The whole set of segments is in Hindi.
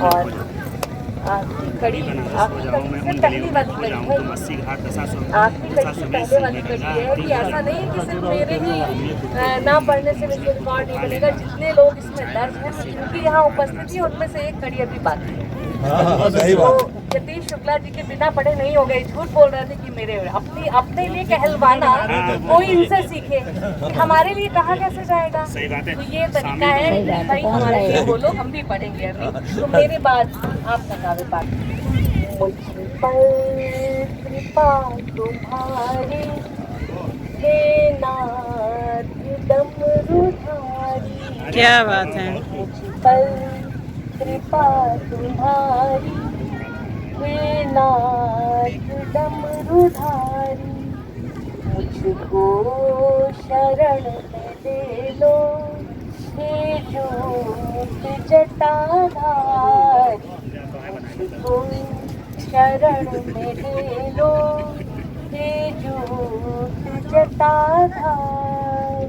और कड़ी पहली वाली कड़ी है, आखिरी कड़ी पहले वाली कड़ी है कि ऐसा नहीं है कि सिर्फ मेरे ही ना पढ़ने से मुझे रिकॉर्ड नहीं बनेगा। जितने लोग इसमें दर्ज हैं जिनकी यहाँ उपस्थिति है उनमें से एक कड़ी अभी बाकी है। तो यतीश शुक्ला जी के बिना पढ़े नहीं हो गए, झूठ बोल रहे थे कि मेरे अपने लिए कहलवाना कोई इनसे सीखे, हमारे लिए कहाँ कैसे जाएगा। तो ये तरीका है भाई हमारे लिए बोलो, हम भी पढ़ेंगे अभी। तो मेरे बाद आपका काव्य पाठ। मुझ पर कृपा तुम्हारी हे नाथ डमरूधारी। क्या बात है। मुझ पर कृपा तुम्हारी हे नाथ डमरूधारी। मुझको शरण में ले लो हे जोत जटाधारी। मुझको शरण में ले लो हे जोत जटाधारी।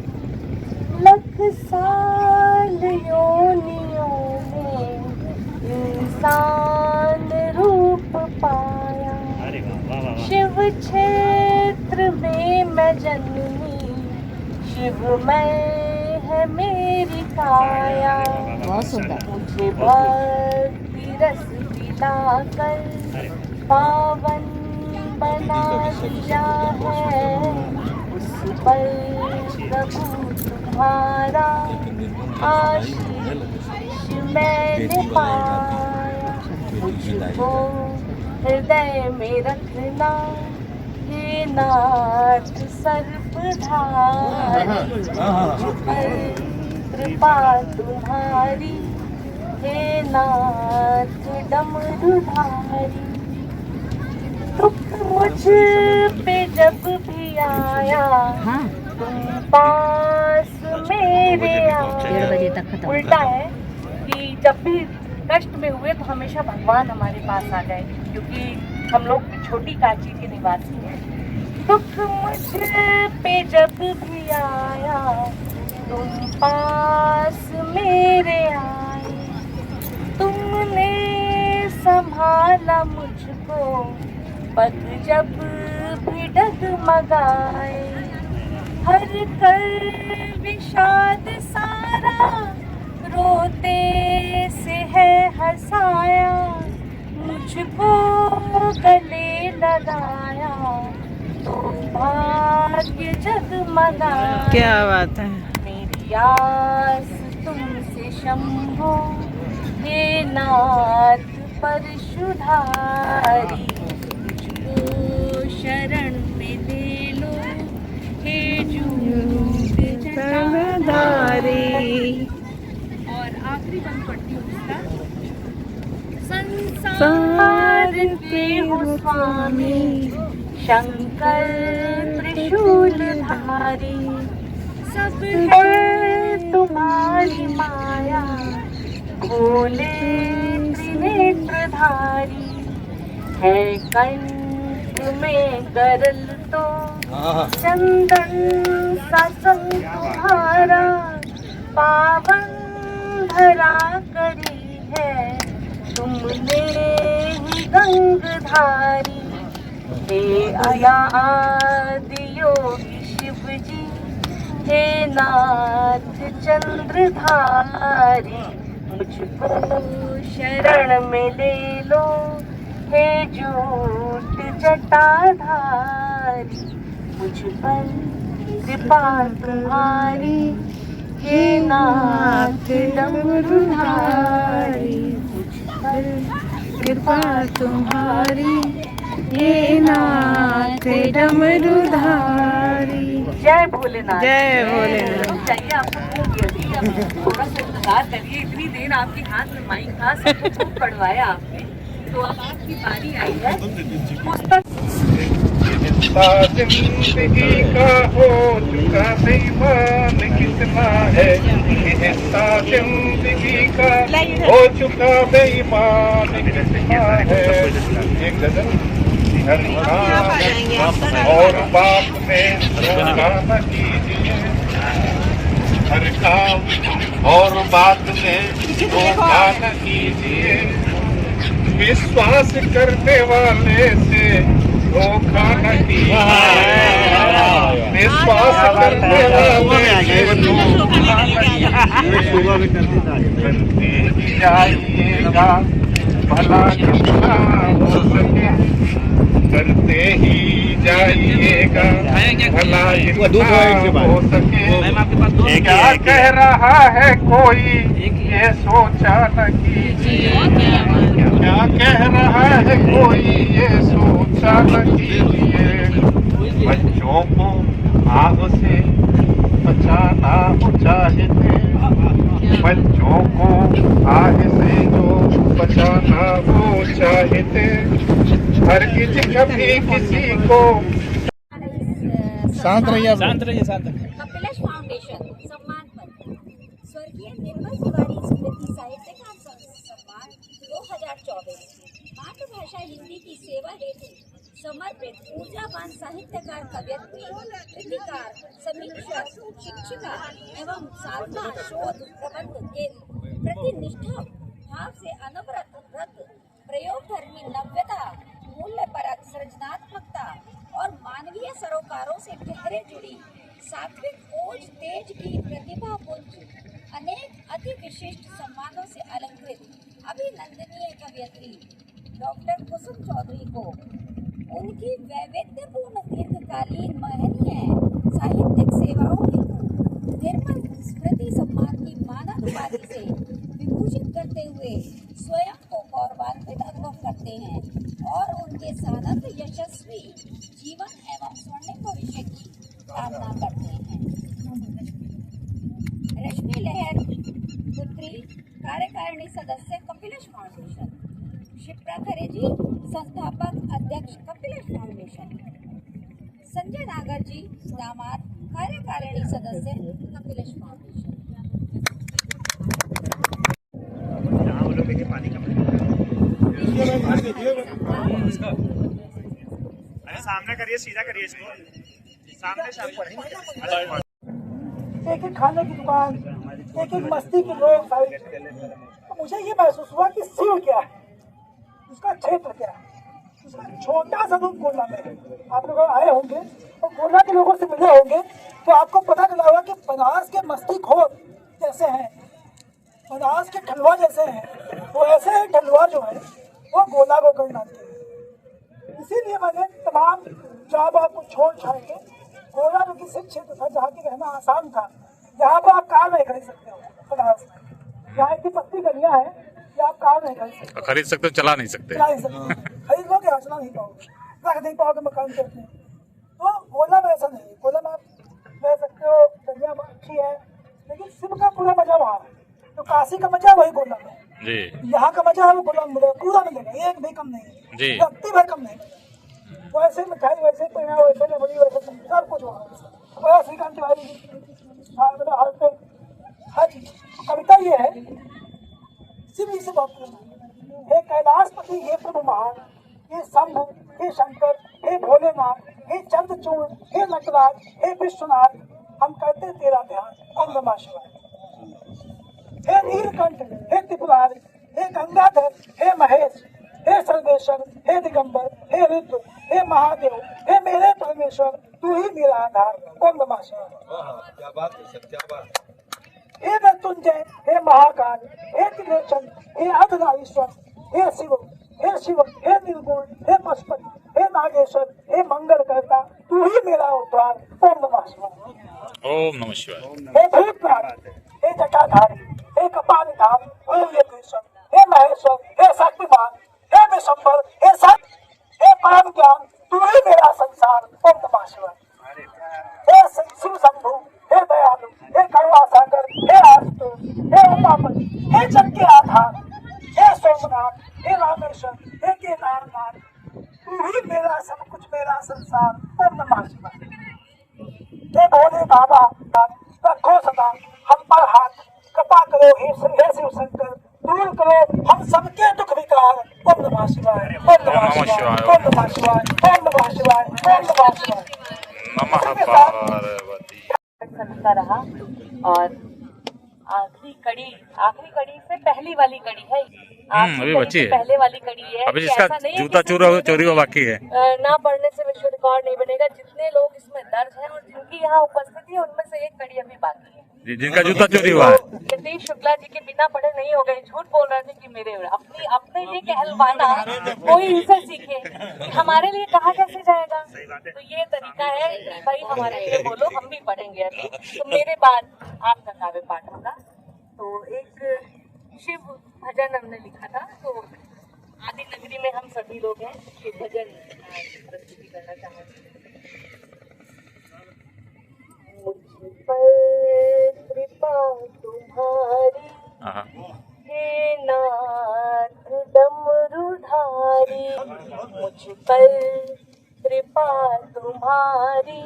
लख साल योनियों में इंसान रूप पाया। शिव क्षेत्र में मैं जन्मी, शिवमय है मेरी काया। बहुत सुंदर। मुझे भक्ति रस दिलाकर पावन बना दिया है। उस पर प्रभु तुम्हारा आशीष मैंने पाया। मुझको हृदय में रखना हे नाथ सर्वधारी। मुझ पर कृपा तुम्हारी हे नाथ डमरूधारी। दुख मुझ पे जब भी आया तुम पास मेरे आए। उल्टा है कि जब भी कष्ट में हुए तो हमेशा भगवान हमारे पास आ गए, क्योंकि हम लोग भी छोटी काची के निवासी हैं। दुख मुझ पे जब भी आया तुम पास मेरे आए। तुमने संभाला मुझको पग जब भी डगमगाए। हर कर विषाद सारा रोते से है हंसाया। मुझको गले लगाया तो भाग्य जगमगाया। क्या बात है। मेरी आस तुमसे शंभो हे नाथ परशुधारी। मुझको शरण में ले लो हे जोत जटाधारी। और आखिरी बंद पढ़ती हूँ इसका। संसार के हो स्वामी शंकर त्रिशूलधारी। सब है तुम्हारी माया भोले त्रिनेत्रधारी। है कंठ में गरल तो चंदन सा संग तुम्हारा। पावन धरा करी है तुमने ही गंगधारी। हे आदि योगी शिव जी हे नाथ चंद्रधारी। मुझको शरण में ले लो हे जोत जटाधारी। मुझ पर कृपा तुम्हारी हे नाथ डमरूधारी। मुझ पर कृपा तुम्हारी हे नाथ डमरूधारी। जय भोलेनाथ। जय भोलेनाथ। चाहिए आपको थोड़ा सा इंतजार करिए। इतनी देर आपके हाथ में माइक था, सबको खूब पढ़वाया आपने, तो अब आपकी बारी आई है। पुस्तक जिंदगी का हो चुका बेईमान कितना है। हिस्सा जिंदगी का हो चुका बेईमान कितना है। ये गजल हर काम और बाप में धोखा न कीजिए। हर काम और बात में धोखा न कीजिए, विश्वास करने वाले से धोखा न कीजिए, विश्वास करने वाले से धोखा न करते ही जाइएगा, भला जितना हो सके करते ही जाइएगा, भला जितना हो सके। क्या कह रहा है कोई ये सोचा न कीजिए, क्या कह रहा है कोई ये सोचा न कीजिए, बच्चों को आग से बचाना हो चाहते, बच्चों को आग से जो बचाना हो चाहते, हरगिज कभी किसी को शांत रहिए कपिलेश फाउंडेशन सम्मान पत्र स्वर्गीय निर्मल तिवारी स्मृति साहित्यकार सम्मान 2024 मातृभाषा हिंदी की सेवा हेतु समर्पित ऊर्जावान साहित्यकार कवयित्री कृतिकार समीक्षक शिक्षिका एवं साधना शोध प्रबंध के प्रति निष्ठा भाव से अनवरत व्रत प्रयोगधर्मी नव्यता मूल्यपरक सृजनात्मकता और मानवीय सरोकारों से गहरे जुड़ी सात्विक ओज तेज की प्रतिभा पुंज अनेक अति विशिष्ट सम्मानों से अलंकृत अभिनंदनीय कवयित्री डॉक्टर कुसुम चौधरी को उनकी वैविध्यपूर्ण दीर्घकालीन महनीय साहित्यिक सेवाओं हेतु निर्मल स्मृति सम्मान की मानद उपाधि से विभूषित करते हुए स्वयं को गौरवान्वित अनुभव करते हैं और उनके सानंद यशस्वी जीवन एवं स्वर्णिम भविष्य की कामना करते हैं। रश्मि लहर पुत्री कार्यकारिणी सदस्य कपिलेश फाउंडेशन, शिप्रा खरे जी संस्थापक अध्यक्ष कपिलेश फाउंडेशन, संजय नागर जी दामाद कार्यकारिणी सदस्य कपिलेश फाउंडेशन। अरे सामने करिए, सीधा करिए इसको, सामने शाम एक एक खाने की दुकान, एक एक मस्ती की लोग साइड। तो मुझे ये महसूस हुआ कि सील क्या है, उसका क्षेत्र क्या है, उसका छोटा सा रूप गोला में है। आप लोग आए होंगे और गोला के लोगों से मिले होंगे तो आपको पता चला होगा कि बनारस के मस्ती खोर जैसे हैं, बनारस के ठलुआ जैसे हैं, वो ऐसे ही ठलुआ जो है वो गोला को कर डालते हैं। इसीलिए मैंने तमाम जॉब आपको छोड़ छाएंगे। गोला जो किसी क्षेत्र था जहाँ की रहना आसान था, जहाँ पर आप कार नहीं खरीद सकते हो बनारस में, यहाँ इतनी पत्ती गलियाँ हैं कि आप कार नहीं खरीद सकते, खरीद सकते हो, चला नहीं सकते, खरीद लोगे चला नहीं पाओगे, रख नहीं पाओगे मकान के अपने। तो गोला में ऐसा नहीं है, गोला में आप रह सकते हो, दुनिया अच्छी है, लेकिन शिव का पूरा मजा वहाँ है। तो काशी का मजा वही गोला में जी, यहाँ का मजा है वो गोला में पूरा मिलेगा, एक भी कम नहीं जी, रत्ती भर कम नहीं। वैसे मिठाई, वैसे पेड़ा, वैसे लबड़ी, वैसे सब कुछ वहाँ श्रीकांत तिवारी हर चीज। कविता ये है, शिव जी से बात करना, हे कैलाशपति, हे प्रभु महान, हे शंभु, हे शंकर, हे भोलेनाथ, हे चंद्रचूड़, हे नटराज, हे विश्वनाथ, हम करते तेरा ध्यान। ओम नमः शिवाय। हे नीलकंठ, हे त्रिपुरारी, हे गंगाधर, हे महेश, हे सर्वेश्वर, हे दिगंबर, हे रुद्र, हे महादेव, हे मेरे परमेश्वर, तू ही मेरा आधार। ओम नमः शिवाय। क्या बात है सर, क्या बात। हे मृत्युंजय, हे महाकाल, हे त्रिलोचन, हे अर्धनारीश्वर, हे शिव, हे शिव, हे निर्गुण, हे पशुपति, हे नागेश्वर, हे मंगलकर्ता, तू ही मेरा उद्धार। ओम नमः शिवाय। ओम नमः शिवाय। हे भूतनाथ, हे जटाधारी, हे कपालधाम, हे यज्ञेश्वर, हे महेश्वर, हे शक्तिमान, हे विशंबर, हे सत्य, हे परम ज्ञान, तू ही मेरा संसार। ओम नमः शिवाय। हे शिव शंभु, हे दयालु, हे करुणा सागर, हे आशुतोष, हे उमापति, हे जग के आधार, हे सोमनाथ, हे रामेश्वर, हे केदारनाथ, तू ही मेरा सब कुछ, मेरा संसार। ओम नमः शिवाय। हे भोले बाबा, रखो सदा हम पर हाथ, कृपा करो हे शिव शंकर, दूर करो हम सबके दुख विकार। ओम नमः शिवाय। ओम नमः शिवाय। ओम नमः शिवाय। ओम नमः शिवाय। ओम नमः शिवाय। नमः पार्वती। चलता रहा और आखिरी कड़ी सबसे पहली वाली कड़ी है, आखिरी अभी कड़ी बची से है। पहले वाली कड़ी है। अभी कि जिसका ऐसा नहीं है जूता कि चोरी हुआ बाकी है। ना पढ़ने से विश्व रिकॉर्ड नहीं बनेगा। जितने लोग इसमें दर्ज हैं और जिनकी यहाँ उपस्थिति है उनमें से एक कड़ी अभी बाकी है। जिनका जूता चोरी हुआ है। यतीश शुक्ला जी के बिना पढ़े नहीं हो गए, झूठ बोल रहे थे कि मेरे अपने ये कहलवाना कोई इनसे सीखे कि हमारे लिए कहा कैसे जाएगा। तो ये तरीका है कि भाई हमारे लिए बोलो, हम भी पढ़ेंगे अभी। तो मेरे बाद आपका काव्य पाठ होगा। तो एक शिव भजन हमने लिखा था, तो आदि नगरी में हम सभी लोग हैं, शिव भजन प्रस्तुति करना चाहेंगे। मुझ पर कृपा तुम्हारी हाँ। हे नाथ डमरूधारी, मुझ पर कृपा तुम्हारी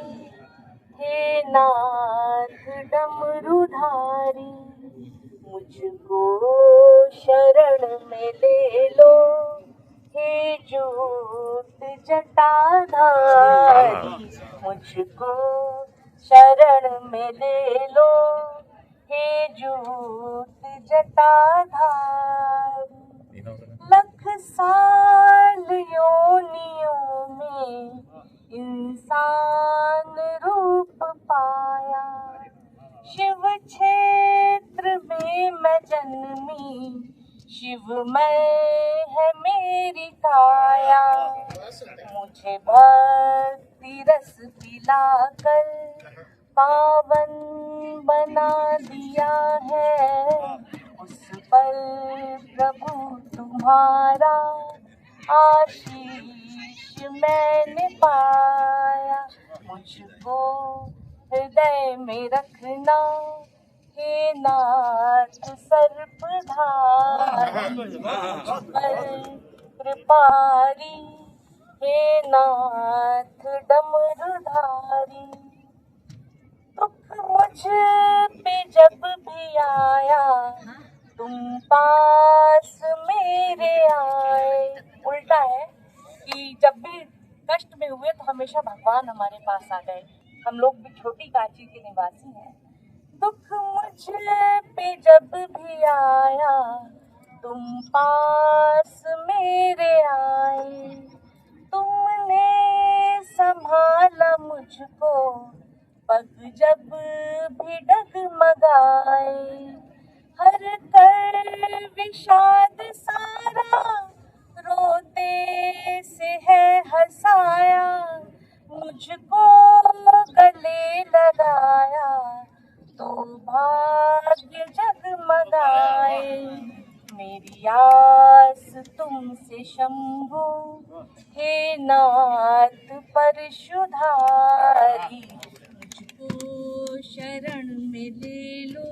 हे नाथ डमरूधारी, मुझको शरण में ले लो हे जूट जटाधारी, मुझको शरण में ले लो हे जूट जटाधारी। लख साल योनियों में इंसान रूप पाया, शिव क्षेत्र में मैं जन्मी, शिवमय है मेरी काया। मुझे भक्ति रस पिलाकर पावन बना दिया है, उस पर प्रभु तुम्हारा आशीष मैंने पाया। मुझको हृदय में रखना हे नाथ सर्पधारी, मुझ पर कृपारी हे नाथ डमरूधारी। दुख मुझ पे जब भी आया तुम पास मेरे आए। उल्टा है कि जब भी कष्ट में हुए तो हमेशा भगवान हमारे पास आ गए। हम लोग भी छोटी काची के निवासी हैं। दुख मुझ पे जब भी आया तुम पास मेरे आए, तुमने संभाला मुझको पग जब भी डगमगाए। हर कर विषाद सारा रोते से है हंसाया, मुझको गले लगाया तो भाग्य जगमगाए। मेरी आस तुमसे शंभु हे नाथ परशुधारी, मुझको शरण में ले लो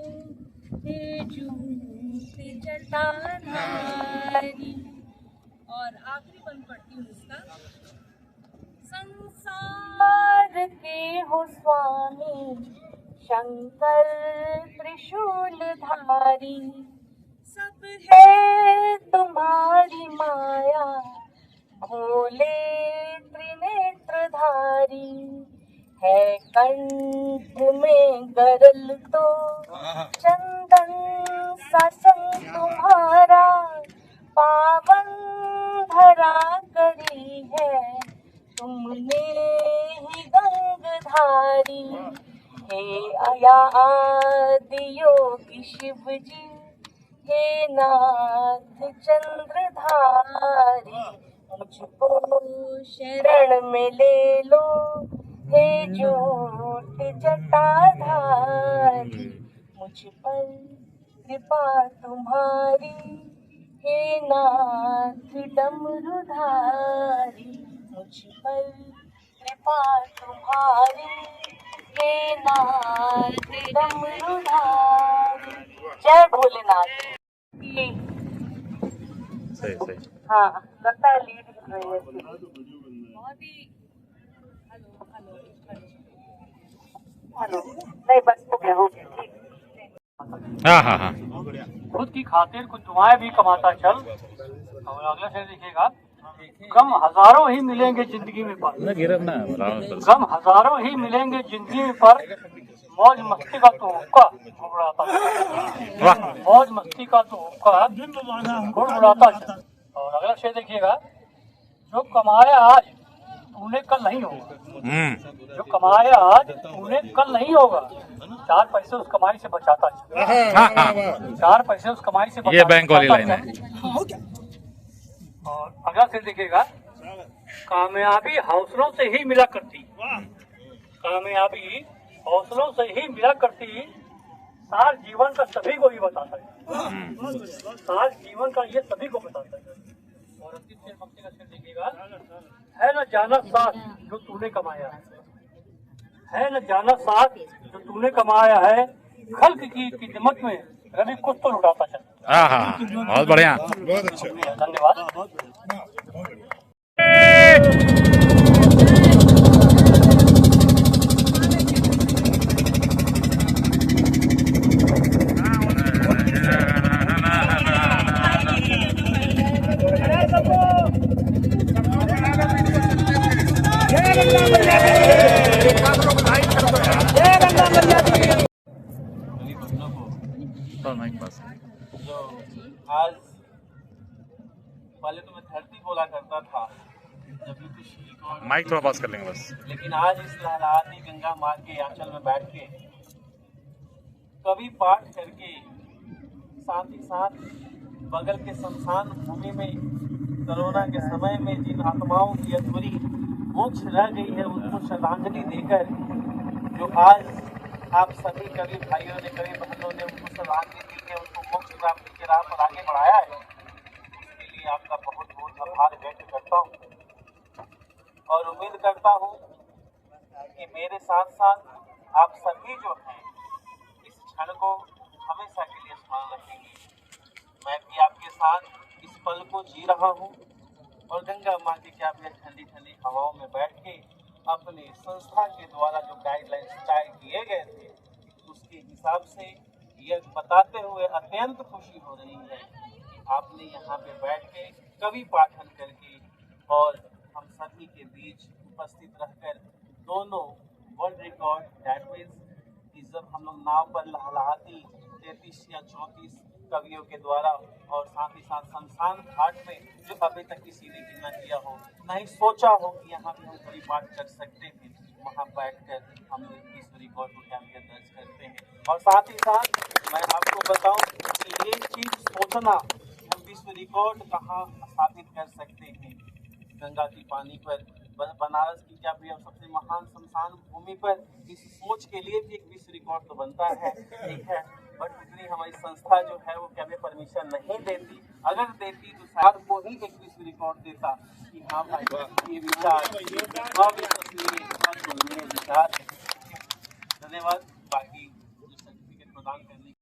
हे जूट जटाधारी। और आखिरी बंद पढ़ती हूँ इसका। संसार के हो स्वामी शंकर त्रिशूलधारी, सब है तुम्हारी माया भोले त्रिनेत्रधारी। है कंठ में गरल तो चंदन सा संग तुम्हारा, पावन धरा करी है तुमने ही गंगधारी। हे आदि योगी शिव जी हे नाथ चंद्रधारी, मुझको शरण में ले लो हे जूट जटाधारी। मुझ पर कृपा तुम्हारी हे नाथ डमरूधारी, मुझ पर कृपा तुम्हारी हे नाथ डमरूधारी। जय भोलेनाथ। सही। हाँ, लगता है लीड कर रही है बहुत ही। हेलो नहीं, बस हो गया ठीक। हाँ। खुद की खातिर कुछ दुआएं भी कमाता चल। और अगले से देखिएगा, गम हजारों ही मिलेंगे जिंदगी में पर, गम हजारों ही मिलेंगे जिंदगी में पर, मौज मस्ती का तो हुक्का गुड़गुड़ाता चल। वाह मौज मस्ती का तो हुक्का गुड़गुड़ाता चल। और अगला शेर देखिएगा, जो कमाया आज तूने कल नहीं होगा। जो कमाया आज तूने कल नहीं होगा, 4 पैसे उस कमाई से बचाता चल। हाँ हाँ 4 पैसे उस कमाई से ये बैंक वाली लाइन है। और अगला शेर देखिएगा, कामयाबी हौसलों से ही मिला करती। कामयाबी हौसलों से ही मिला करती, सार जीवन का सभी को ही बताता है। सार जीवन का ये सभी को बताता है। और अंतिम शेर भक्ति का शेर देखिएगा, है न जाना साथ जो तूने कमाया है न जाना साथ जो तूने कमाया है, खल्क की खिदमत में रवि कुछ तो लुटाता चल। हाँ हाँ बहुत बढ़िया। बहुत अच्छा। धन्यवाद। जो आज पहले तो मैं धरती बोला करता था जब भी कुछ, माइक थोड़ा पास कर लेंगे बस। लेकिन आज इस लहलहाती गंगा माँ के आंचल में बैठ के कवि पाठ करके, साथ ही साथ बगल के शमशान भूमि में कोरोना के समय में जिन आत्माओं की अधूरी मोक्ष रह गई है उनको श्रद्धांजलि देकर, जो आज आप सभी कवि भाइयों ने, कवि बहनों ने उनको श्रद्धांजलि दी है, उनको मोक्ष प्राप्ति के राह पर आगे बढ़ाया है, उसके लिए आपका बहुत बहुत आभार व्यक्त करता हूँ। और उम्मीद करता हूँ कि मेरे साथ साथ आप सभी जो हैं इस क्षण को हमेशा के लिए स्मरण रखेंगे। मैं भी आपके साथ इस पल को जी रहा हूँ और गंगा माँ की क्या भी ठंडी ठंडी हवाओं में बैठ के अपने संस्था के द्वारा जो गाइडलाइंस तय किए गए थे उसके हिसाब से यह बताते हुए अत्यंत खुशी हो रही है कि आपने यहाँ पे बैठ के कवि पाठन करके और हम सभी के बीच उपस्थित रहकर दोनों वर्ल्ड रिकॉर्ड, दैट मीन्स कि जब हम लोग नाव पर लहलहाती 33 या 34 कवियों के द्वारा और साथ ही साथ शमशान घाट में जो अभी तक किसी ने भी न किया हो, न ही सोचा हो कि यहाँ पे हम कवि पाठ कर सकते हैं, वहाँ बैठकर हम विश्व रिकॉर्ड को क्या दर्ज करते हैं। और साथ ही साथ मैं आपको बताऊं कि ये चीज़ सोचना हम विश्व रिकॉर्ड कहाँ स्थापित कर सकते हैं, गंगा की पानी पर, बनारस की क्या भी सबसे महान शमशान भूमि पर, इस सोच के लिए भी एक विश्व रिकॉर्ड तो बनता है, ठीक है। बट इतनी हमारी संस्था जो है वो क्या भी परमिशन नहीं देती, अगर देती तो शायद वो ही एक विश्व रिकॉर्ड देता कि हाँ भाई ये विचार विचार। धन्यवाद। बाकी जो सर्टिफिकेट प्रदान करने